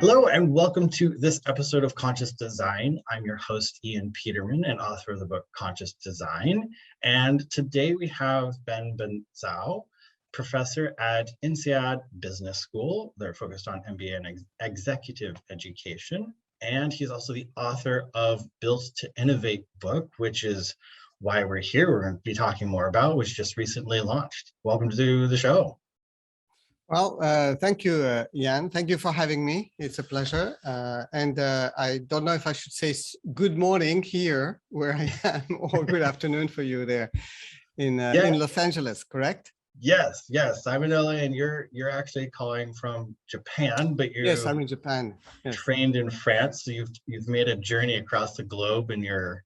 Hello and welcome to this episode of Conscious Design. I'm your host, Ian Peterman, and author of the book Conscious Design. And today we have Ben Bensaou, professor at INSEAD Business School. They're focused on MBA and executive education. And he's also the author of Built to Innovate book, which is why we're here. We're going to be talking more about, which just recently launched. Welcome to the show. Well, thank you, Jan. Thank you for having me. It's a pleasure. And I don't know if I should say good morning here where I am, or good afternoon for you there in Los Angeles, correct? Yes. I'm in LA, and you're actually calling from Japan, but you're yes, I'm in Japan. Yes. Trained in France, so you've made a journey across the globe in your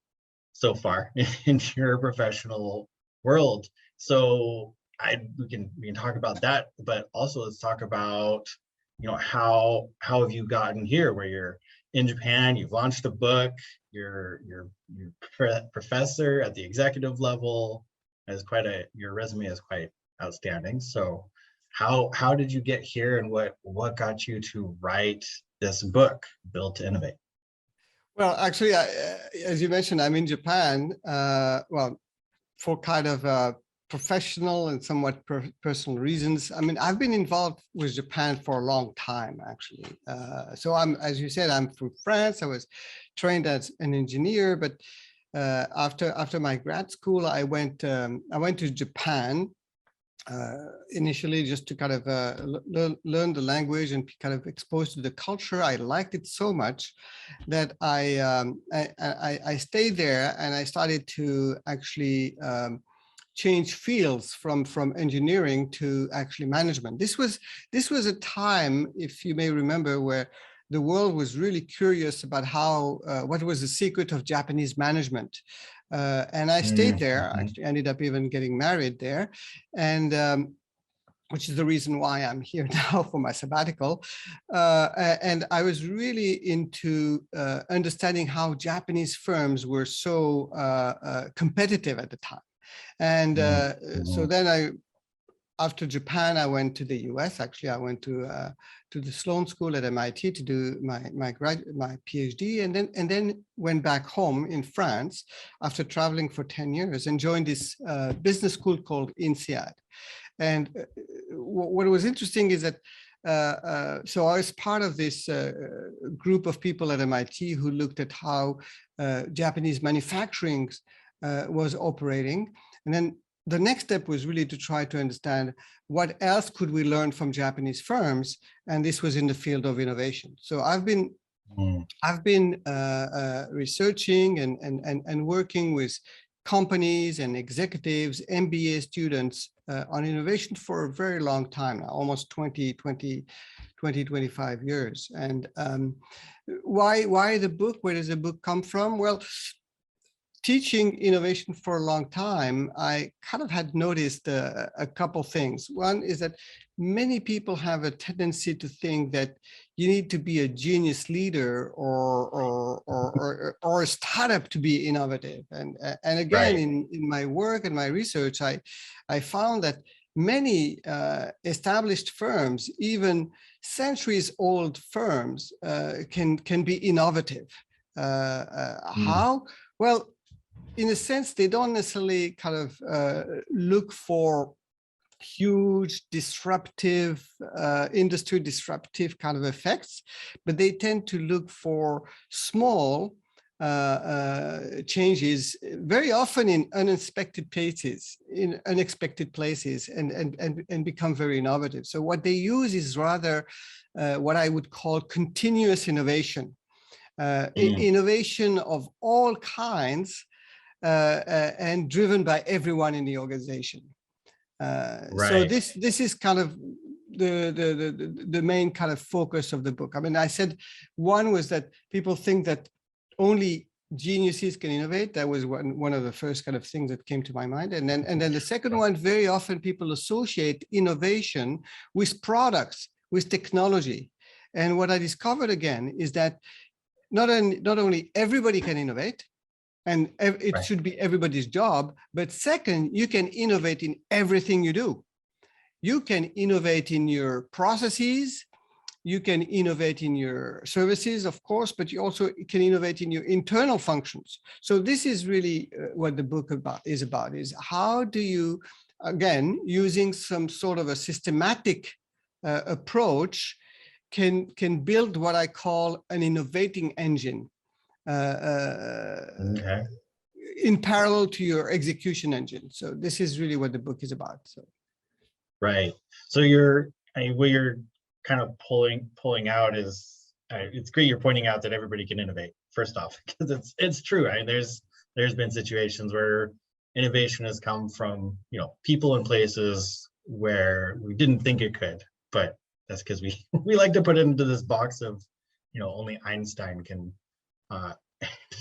so far in your professional world. So we can talk about that, but also let's talk about, how have you gotten here where you're in Japan, you've launched a book, you're professor at the executive level, your resume is quite outstanding. So how did you get here, and what got you to write this book, Built to Innovate? Well, actually, as you mentioned, I'm in Japan, for kind of professional and somewhat personal reasons. I mean, I've been involved with Japan for a long time, actually. So as you said, I'm from France. I was trained as an engineer, but after my grad school, I went to Japan initially just to kind of learn the language and be kind of exposed to the culture. I liked it so much that I stayed there, and I started to actually change fields from engineering to actually management. This was a time, if you may remember, where the world was really curious about what was the secret of Japanese management. And I stayed there. I actually ended up even getting married there, and which is the reason why I'm here now for my sabbatical. And I was really into understanding how Japanese firms were so competitive at the time. And so then after Japan, I went to the US. Actually, I went to the Sloan School at MIT to do my PhD, and then went back home in France after traveling for 10 years and joined this business school called INSEAD. And what was interesting is that so I was part of this group of people at MIT who looked at how Japanese manufacturing was operating. And then the next step was really to try to understand what else could we learn from Japanese firms, and this was in the field of innovation. So I've been researching and working with companies and executives, MBA students on innovation for a very long time now, almost 25 years. And why the book? Where does the book come from? Well, teaching innovation for a long time, I kind of had noticed a couple things. One is that many people have a tendency to think that you need to be a genius leader or a startup to be innovative. And again, right. in my work and my research, I found that many established firms, even centuries-old firms, can be innovative. How? Well, in a sense, they don't necessarily kind of look for huge disruptive, industry disruptive kind of effects, but they tend to look for small changes, very often in unexpected places, and become very innovative. So what they use is rather what I would call continuous innovation, innovation of all kinds, and driven by everyone in the organization. Right. So this is kind of the main kind of focus of the book. I mean, I said one was that people think that only geniuses can innovate. That was one of the first kind of things that came to my mind. And then the second one, very often people associate innovation with products, with technology. And what I discovered again is that not only everybody can innovate, and it should be everybody's job, but second, you can innovate in everything you do. You can innovate in your processes, you can innovate in your services, of course, but you also can innovate in your internal functions. So this is really what the book is about, is how do you, again, using some sort of a systematic approach, can build what I call an innovating engine Okay. in parallel to your execution engine. So this is really what the book is about. So. Right. So what you're kind of pulling out is, it's great you're pointing out that everybody can innovate, first off, because it's true. There's been situations where innovation has come from, people and places where we didn't think it could, but that's because we like to put it into this box of, only Einstein can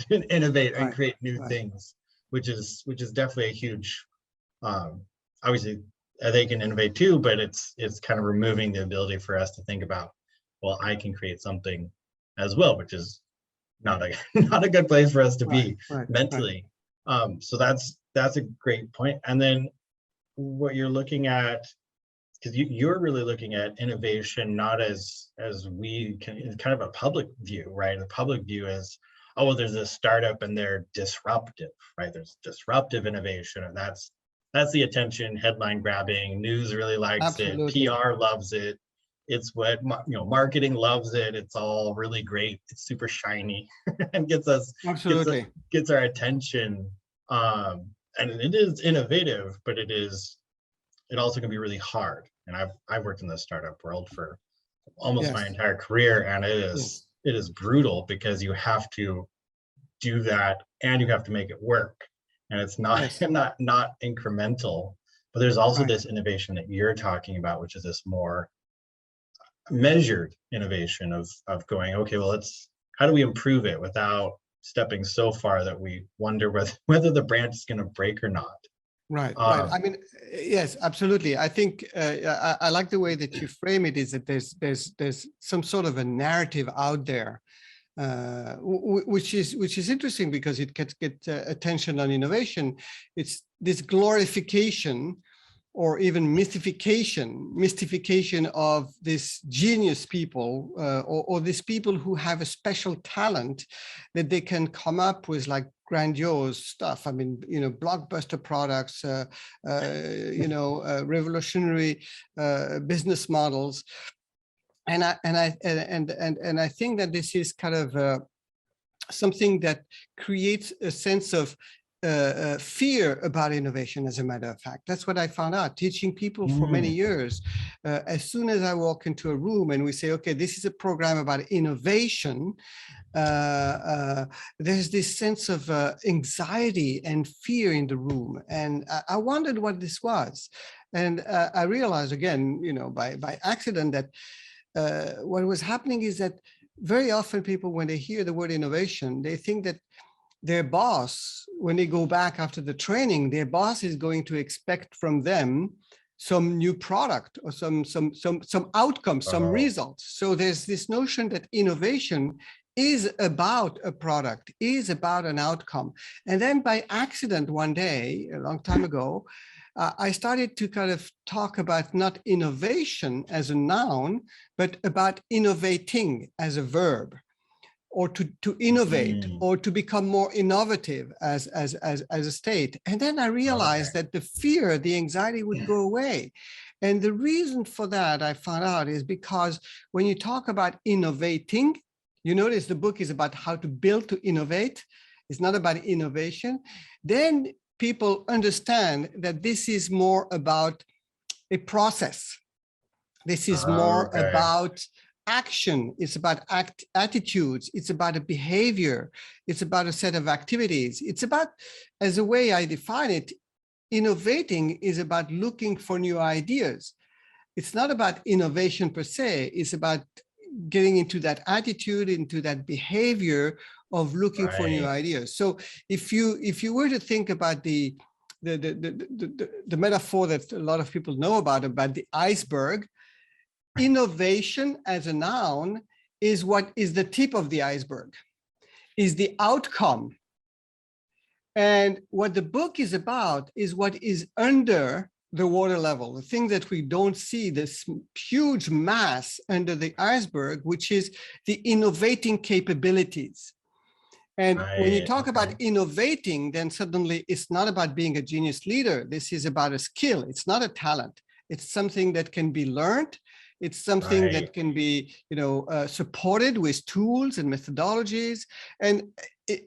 innovate and create new things, which is definitely a huge, obviously they can innovate too, but it's kind of removing the ability for us to think about, well, I can create something as well, which is not a good place for us to be mentally. So that's a great point. And then what you're looking at, because you're really looking at innovation not as we can, kind of a public view, right? The public view is, oh, well, there's a startup and they're disruptive, right? There's disruptive innovation, and that's the attention, headline grabbing, news really likes Absolutely. it, PR loves it. It's what, marketing loves it. It's all really great. It's super shiny and gets our attention. And it is innovative, but it also can be really hard. And I've worked in the startup world for almost my entire career, and it is brutal, because you have to do that and you have to make it work. And it's not not incremental, but there's also this innovation that you're talking about, which is this more measured innovation of going, okay, well, how do we improve it without stepping so far that we wonder whether the branch is going to break or not. Right. I mean, yes, absolutely. I think I like the way that you frame it, is that there's some sort of a narrative out there, which is interesting, because it gets attention on innovation. It's this glorification or even mystification of this genius people, or these people who have a special talent that they can come up with like grandiose stuff. I mean, blockbuster products, revolutionary business models. And I think that this is kind of something that creates a sense of fear about innovation. As a matter of fact, that's what I found out teaching people for many years. As soon as I walk into a room and we say, okay, this is a program about innovation, there's this sense of anxiety and fear in the room. And I wondered what this was. And I realized again, by accident, that what was happening is that very often people, when they hear the word innovation, they think that their boss, when they go back after the training, their boss is going to expect from them some new product or some outcome, some results. So there's this notion that innovation is about a product, is about an outcome. And then by accident, one day, a long time ago, I started to kind of talk about not innovation as a noun, but about innovating as a verb, or to innovate, or to become more innovative as a state. And then I realized that the fear, the anxiety would go away. And the reason for that, I found out, is because when you talk about innovating, you notice the book is about how to build to innovate. It's not about innovation. Then people understand that this is more about a process. This is more about action. It's about attitudes. It's about a behavior. It's about a set of activities. It's about, as a way I define it, innovating is about looking for new ideas. It's not about innovation per se. It's about getting into that attitude, into that behavior of looking for new ideas. So if you were to think about the metaphor that a lot of people know about the iceberg, innovation as a noun is what is the tip of the iceberg, is the outcome. And what the book is about is what is under the water level, the thing that we don't see, this huge mass under the iceberg, which is the innovating capabilities. And when you talk about innovating, then suddenly it's not about being a genius leader. This is about a skill. It's not a talent. It's something that can be learned. It's something that can be, supported with tools and methodologies. And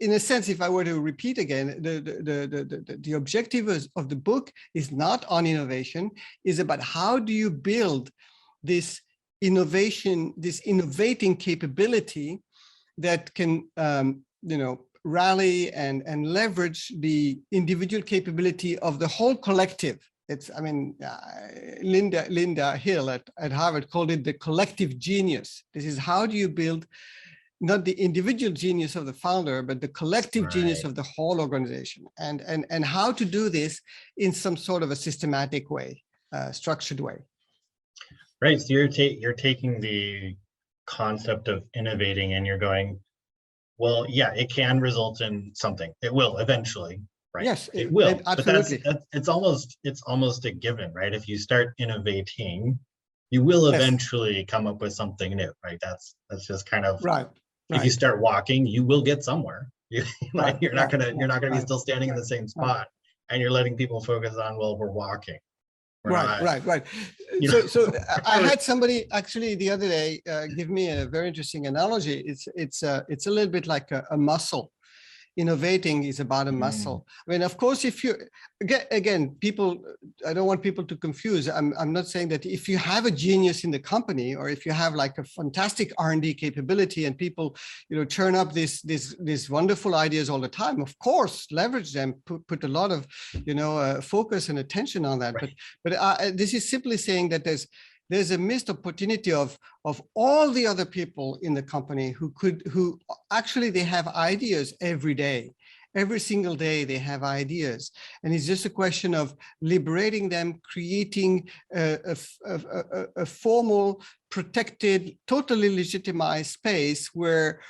in a sense, if I were to repeat again, the objective of the book is not on innovation, is about how do you build this innovation, this innovating capability that can, rally and leverage the individual capability of the whole collective. It's, Linda Hill at Harvard called it the collective genius. This is how do you build not the individual genius of the founder, but the collective genius of the whole organization, and how to do this in some sort of a systematic way, structured way. Right. So you're taking the concept of innovating and you're going, well, yeah, it can result in something. It will eventually. Right. Yes, it will. Absolutely. But it's almost a given, right? If you start innovating, you will eventually come up with something new, right? That's just kind of right. If you start walking, you will get somewhere. You're not gonna be still standing in the same spot, and you're letting people focus on, well, we're walking. Right. So I had somebody actually the other day give me a very interesting analogy. It's a little bit like a muscle. Innovating is about a muscle. I mean, of course, if you, again, people, I don't want people to confuse. I'm not saying that if you have a genius in the company, or if you have like a fantastic R&D capability and people, churn up these wonderful ideas all the time, of course, leverage them, put a lot of, focus and attention on that. Right. But this is simply saying that there's a missed opportunity of all the other people in the company who actually they have ideas every day. Every single day they have ideas. And it's just a question of liberating them, creating a formal, protected, totally legitimized space where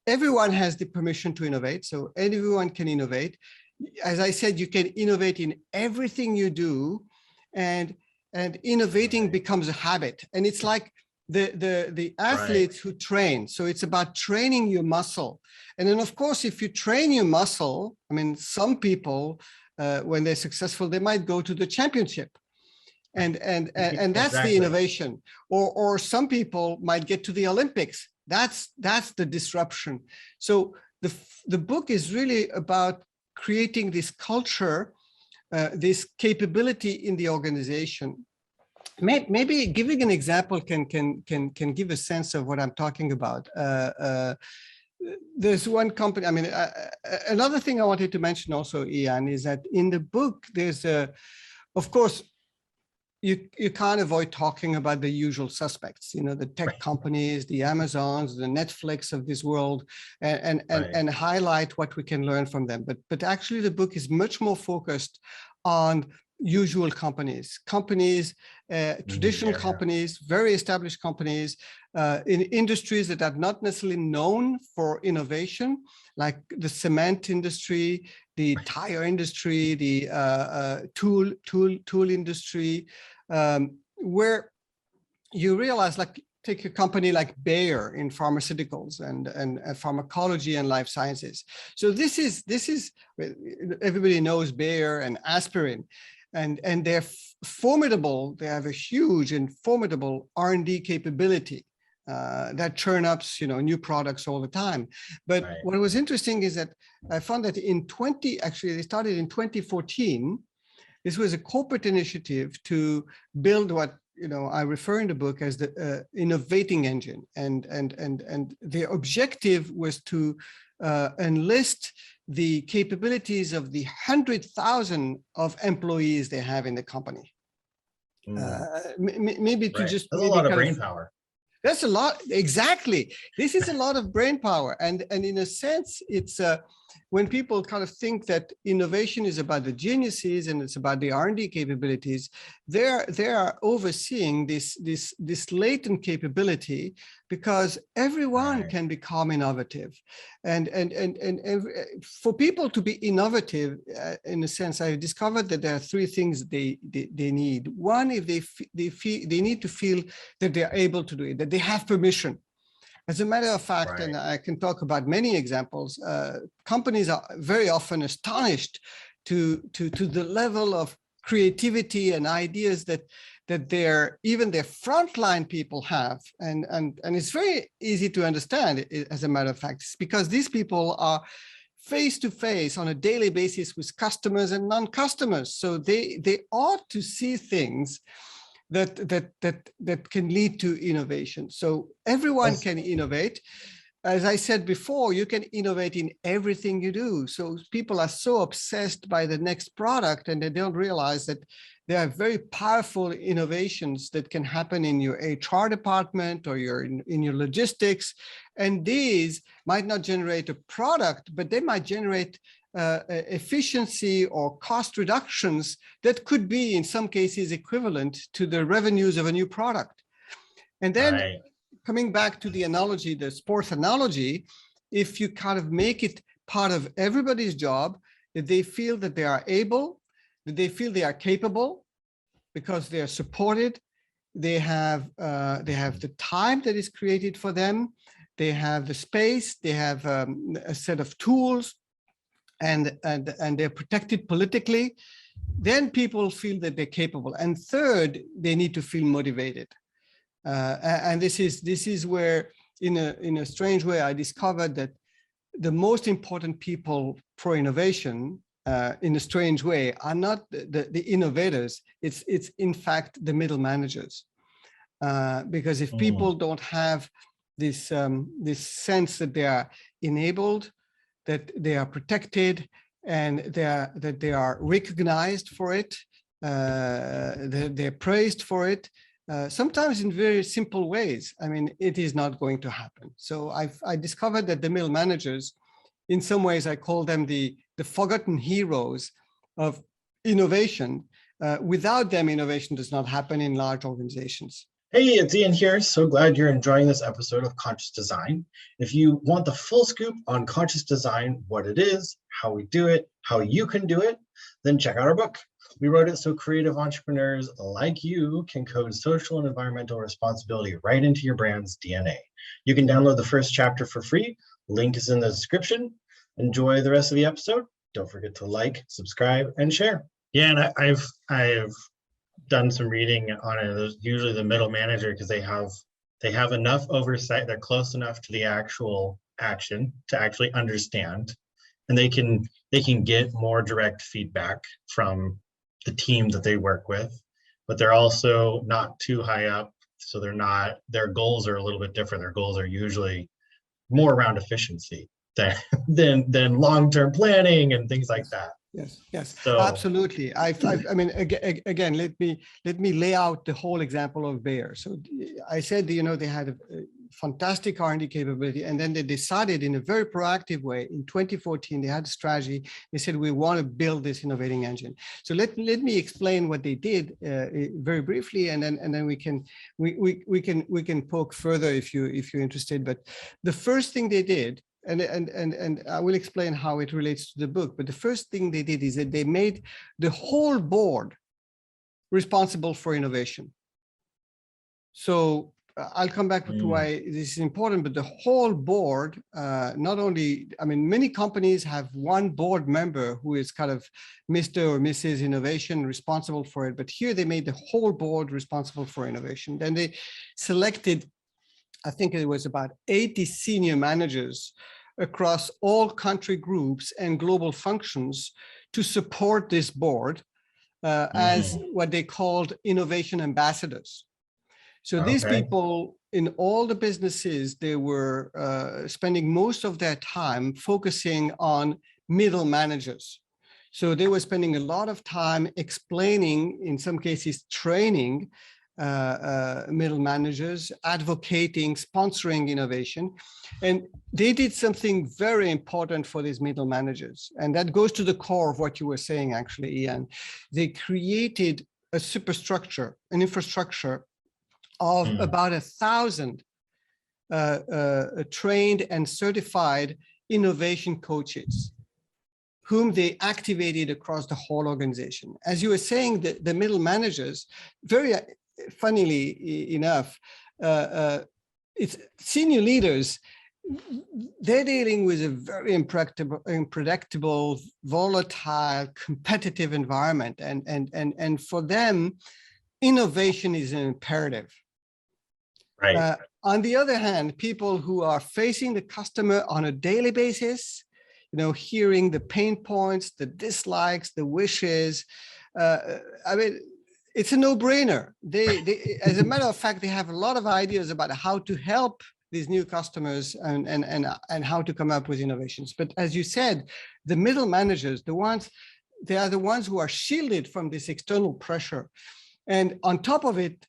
everyone has the permission to innovate. So everyone can innovate. As I said, you can innovate in everything you do, and innovating becomes a habit. And it's like the athletes who train. So it's about training your muscle. And then, of course, if you train your muscle, some people, when they're successful, they might go to the championship. And that's the innovation. Or some people might get to the Olympics. That's the disruption. So the book is really about creating this culture, this capability in the organization. Maybe giving an example can give a sense of what I'm talking about. There's one company. Another thing I wanted to mention also, Ian, is that in the book there's of course, you can't avoid talking about the usual suspects. The tech companies, the Amazons, the Netflix of this world, and highlight what we can learn from them. But actually, the book is much more focused on usual companies, traditional companies, very established companies, in industries that are not necessarily known for innovation, like the cement industry, the tire industry, the tool industry, where you realize, like, take a company like Bayer in pharmaceuticals and pharmacology and life sciences. So this is everybody knows Bayer and aspirin, and they're formidable. They have a huge and formidable R&D capability that churn up new products all the time. But what was interesting is that I found that they started in 2014. This was a corporate initiative to build what I refer in the book as the innovating engine, and their objective was to enlist the capabilities of the 100,000 of employees they have in the company. Maybe to just that's a lot of brain power. That's a lot, exactly. This is a lot of brain power, and in a sense, it's when people kind of think that innovation is about the geniuses and it's about the R&D capabilities, they are overseeing this latent capability, because everyone can become innovative. And for people to be innovative, in a sense, I discovered that there are three things they need. One, if they need to feel that they're able to do it, that they have permission. As a matter of fact, and I can talk about many examples, companies are very often astonished to the level of creativity and ideas that even their frontline people have. And it's very easy to understand, as a matter of fact. It's because these people are face to face on a daily basis with customers and non-customers. So they ought to see things that can lead to innovation. So everyone can innovate. As I said before, you can innovate in everything you do. So people are so obsessed by the next product, and they don't realize that there are very powerful innovations that can happen in your HR department or in your logistics. And these might not generate a product, but they might generate efficiency or cost reductions that could be, in some cases, equivalent to the revenues of a new product. And then coming back to the analogy, the sports analogy, if you kind of make it part of everybody's job, that they feel that they are able, that they feel they are capable, because they are supported, they have the time that is created for them, they have the space, they have a set of tools, and they're protected politically, then people feel that they're capable. And third, they need to feel motivated. And this is where, in a strange way, I discovered that the most important people for innovation, in a strange way, are not the innovators. It's in fact the middle managers, because if people don't have this sense that they are enabled, that they are protected, and that they are recognized for it, they're praised for it, sometimes in very simple ways, I mean, it is not going to happen. So I discovered that the middle managers, in some ways, I call them the forgotten heroes of innovation. Without them, innovation does not happen in large organizations. Hey, it's Ian here. So glad you're enjoying this episode of Conscious Design. If you want the full scoop on conscious design, what it is, how we do it, how you can do it, then check out our book. We wrote it so creative entrepreneurs like you can code social and environmental responsibility right into your brand's DNA. You can download the first chapter for free. Link is in the description. Enjoy the rest of the episode. Don't forget to like, subscribe, and share. Yeah, and I've done some reading on it. There's usually the middle manager, because they have enough oversight, they're close enough to the actual action to actually understand, and they can get more direct feedback from the team that they work with, but they're also not too high up, so their goals are a little bit different. Their goals are usually more around efficiency than long-term planning and things like that. Yes, so, absolutely. I mean, again, let me lay out the whole example of Bayer. So I said, they had a fantastic R&D capability, and then they decided in a very proactive way in 2014, they had a strategy. They said, we want to build this innovating engine. So let me explain what they did very briefly, and then we can poke further if you're interested. But the first thing they did, and I will explain how it relates to the book, but the first thing they did is that they made the whole board responsible for innovation. So I'll come back to why this is important, but the whole board, not only, I mean, many companies have one board member who is kind of Mr. or Mrs. Innovation, responsible for it, but here they made the whole board responsible for innovation. Then they selected, I think it was about 80 senior managers across all country groups and global functions to support this board as what they called innovation ambassadors. So these people in all the businesses, they were spending most of their time focusing on middle managers. So they were spending a lot of time explaining, in some cases training, middle managers, advocating, sponsoring innovation. And they did something very important for these middle managers. And that goes to the core of what you were saying, actually, Ian. They created a superstructure, an infrastructure of about 1,000 trained and certified innovation coaches, whom they activated across the whole organization. As you were saying, the middle managers, very funnily enough, it's senior leaders, they're dealing with a very unpredictable, volatile, competitive environment. And for them, innovation is an imperative. Right. On the other hand, people who are facing the customer on a daily basis, hearing the pain points, the dislikes, the wishes, I mean, it's a no-brainer. They, as a matter of fact, they have a lot of ideas about how to help these new customers and how to come up with innovations. But as you said, the middle managers, they are the ones who are shielded from this external pressure. And on top of it,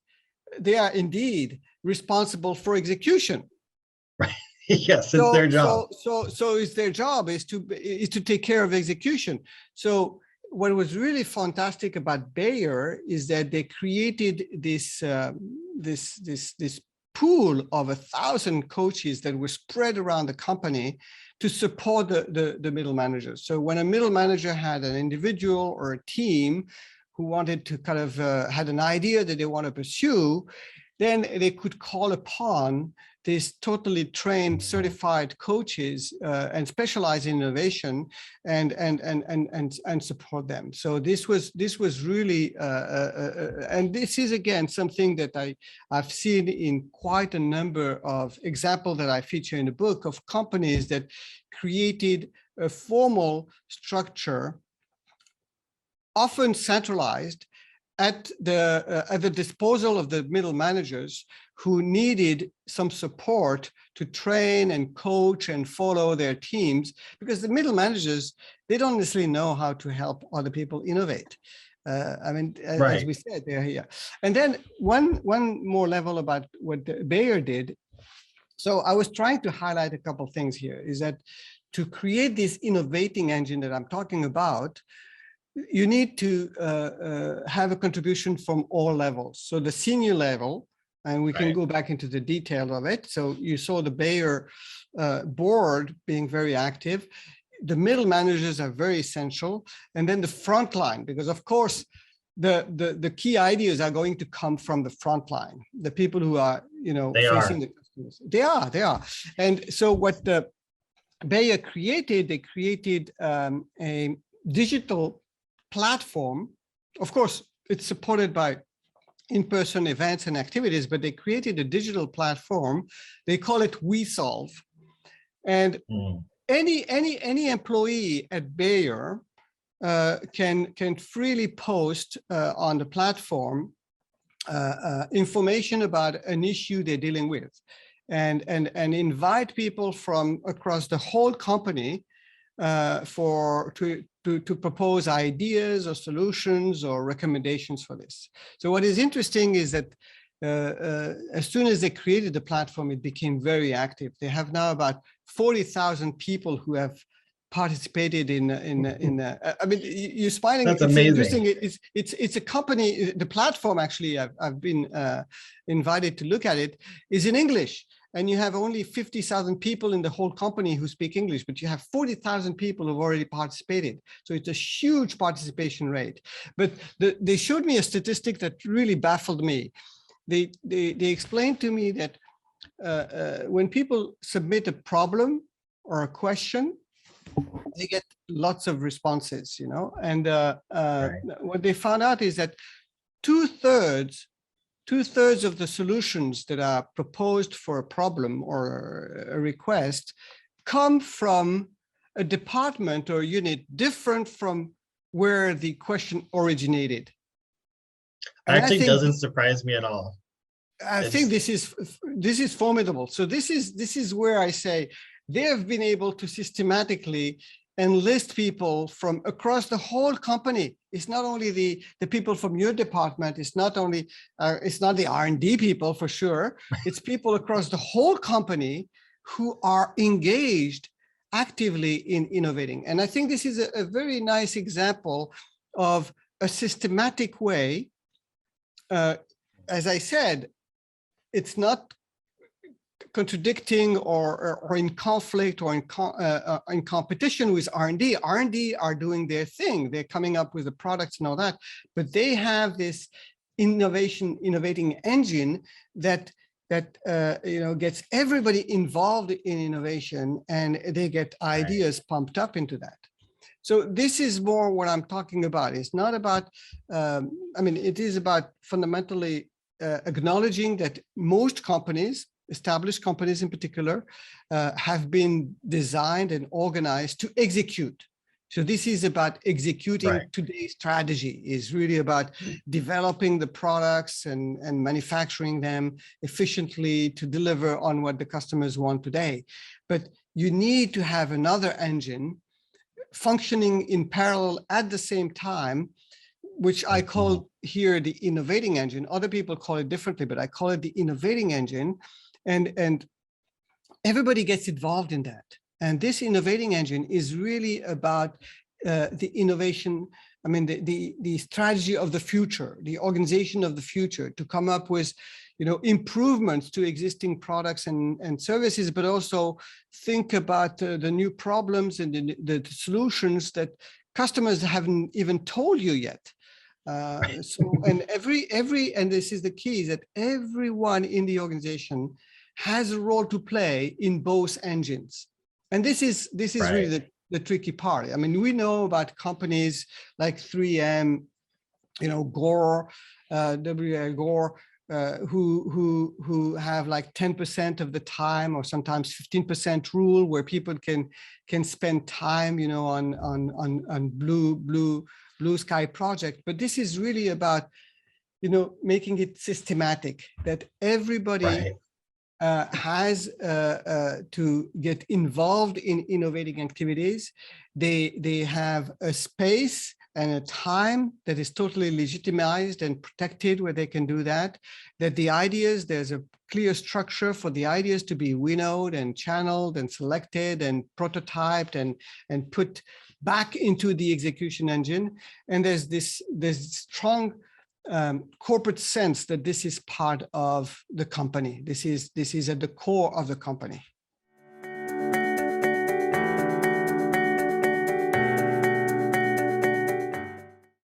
they are indeed responsible for execution. Right. Yes, it's their job. So it's their job is to take care of execution. So what was really fantastic about Bayer is that they created this pool of 1,000 coaches that were spread around the company to support the middle managers. So when a middle manager had an individual or a team who wanted to kind of had an idea that they want to pursue, then they could call upon these totally trained, certified coaches and specialized in innovation and support them. So this was really, and this is again something that I've seen in quite a number of examples that I feature in the book of companies that created a formal structure, often centralized, at the disposal of the middle managers who needed some support to train and coach and follow their teams, because the middle managers, they don't necessarily know how to help other people innovate. I mean, right. As we said, they're here. And then one more level about what Bayer did. So I was trying to highlight a couple of things here, is that to create this innovating engine that I'm talking about, you need to have a contribution from all levels. So the senior level, and we can go back into the detail of it. So you saw the Bayer board being very active. The middle managers are very essential. And then the front line, because of course, the key ideas are going to come from the front line, the people who are, facing the customers. They are. And so what the Bayer created, they created a digital platform. Of course, it's supported by in-person events and activities, but they created a digital platform. They call it WeSolve. And any employee at Bayer can freely post on the platform information about an issue they're dealing with, and invite people from across the whole company to propose ideas or solutions or recommendations for this. So what is interesting is that as soon as they created the platform, it became very active. They have now about 40,000 people who have participated in I mean, you're smiling. That's it's amazing. Interesting. It's a company. The platform, actually, I've been invited to look at it, is in English. And you have only 50,000 people in the whole company who speak English, but you have 40,000 people who've already participated. So it's a huge participation rate. But they showed me a statistic that really baffled me. They explained to me that when people submit a problem or a question, they get lots of responses, And what they found out is that two-thirds of the solutions that are proposed for a problem or a request come from a department or unit different from where the question originated. Actually, doesn't surprise me at all. I think this is formidable. So this is where I say they have been able to systematically enlist people from across the whole company. It's not only the people from your department. It's not only it's not the R&D people for sure. It's people across the whole company who are engaged actively in innovating. And I think this is a very nice example of a systematic way. As I said, it's not contradicting or in conflict or in competition with R&D. R&D are doing their thing. They're coming up with the products and all that, but they have this innovating engine that gets everybody involved in innovation, and they get ideas pumped up into that. So this is more what I'm talking about. It's not about, it is about fundamentally acknowledging that most companies, established companies in particular, have been designed and organized to execute. So this is about executing today's strategy, is really about developing the products and manufacturing them efficiently to deliver on what the customers want today. But you need to have another engine functioning in parallel at the same time, which I call here the innovating engine. Other people call it differently, but I call it the innovating engine. And everybody gets involved in that. And this innovating engine is really about the innovation, the strategy of the future, the organization of the future, to come up with improvements to existing products and services, but also think about the new problems and the solutions that customers haven't even told you yet. And this is the key, is that everyone in the organization has a role to play in both engines. And this is really the tricky part. We know about companies like 3M, Gore, W.L. Gore, who have like 10% of the time, or sometimes 15% rule, where people can spend time, on blue sky project. But this is really about, making it systematic, that everybody has to get involved in innovating activities. They have a space and a time that is totally legitimized and protected where they can do that, that the ideas, there's a clear structure for the ideas to be winnowed and channeled and selected and prototyped and put back into the execution engine. And there's this strong corporate sense that this is part of the company. This is at the core of the company.